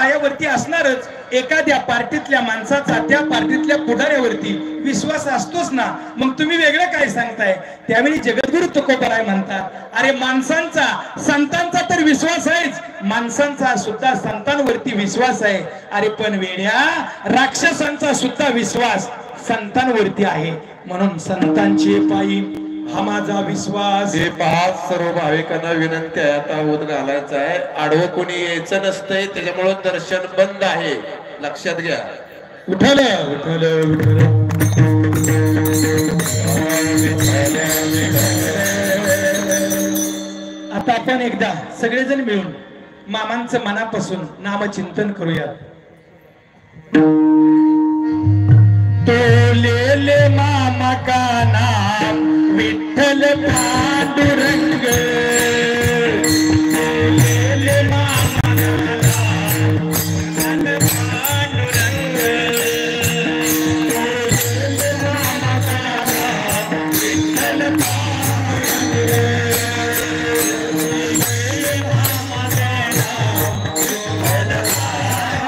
माझ्यावरती असणारच. एखाद्या पार्टीतल्या माणसाचा त्या पार्टीतल्या पुढाऱ्यावरती विश्वास असतोच ना. मग तुम्ही वेगळं काय सांगताय? त्यावेळी जगद्गुरु तुकोबाराय म्हणतात, अरे माणसांचा संतांचा तर विश्वास आहेच, माणसांचा सुद्धा संतांवरती विश्वास आहे. अरे पण वेड्या, राक्षसांचा सुद्धा विश्वास संतांवरती आहे. म्हणून संतांचे पायी हा माझा विश्वास. हे पहा, सर्व भाविकांना विनंती आहे, आता उद घालायचा आहे. आडवं कोणी यायचं नसतंय, त्याच्यामुळे दर्शन बंद आहे, लक्षात घ्या. विठ्ठल विठ्ठल विठ्ठल. आता आपण एकदा सगळेजण मिळून मामांचं मनापासून नामचिंतन करूया. तो ले मामा का नाम विठ्ठल पांडुरंग. ले मामा का नाम विठ्ठल पांडुरंग. ले मामा का नाम विठ्ठल पांडुरंग. ले मामा का नाम विठ्ठल पांडुरंग.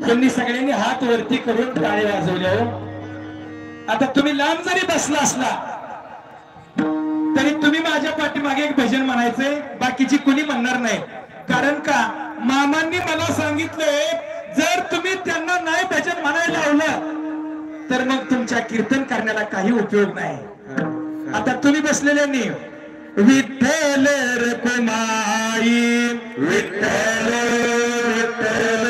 त्यांनी सगळ्यांनी हात वरती करून टाळे वाजवले. आता तुम्ही लांब जरी बसला असला तरी तुम्ही माझ्या पाठीमागे एक भजन म्हणायचंय, बाकीची कुणी म्हणणार नाही. कारण का, मामांनी मला सांगितलंय, जर तुम्ही त्यांना नाही भजन म्हणायला लावलं तर मग तुमच्या कीर्तन करण्याला काही उपयोग नाही. आता तुम्ही बसलेल्यांनी विठ्ठल रखुमाई विठ्ठल विठ्ठल,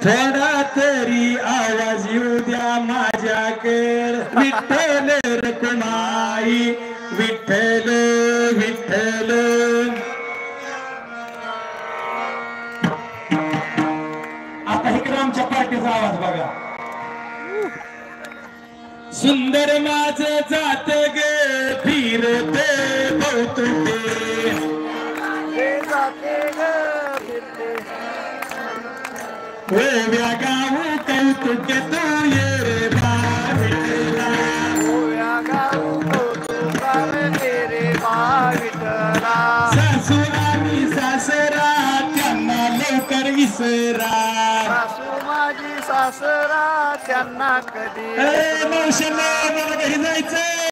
थोडा तरी आवाज येऊ द्या माझ्याकडे. विठ्ठल रखुमाई विठ्ठल विठ्ठल. आता इकडे आमच्या पार्टीचा आवाज बघा. सुंदर माझ जात गे फिरते कौतुके, ओव्या गाऊ कौतुक तू ये रे बाविठला, ओव्या गाऊ कौतुक रे बाविठला. सासुरानी सासरा त्यांना लवकर विसरा, सासू माझी सासरा त्यांना कधी. मावशाला मला घरी जायचं.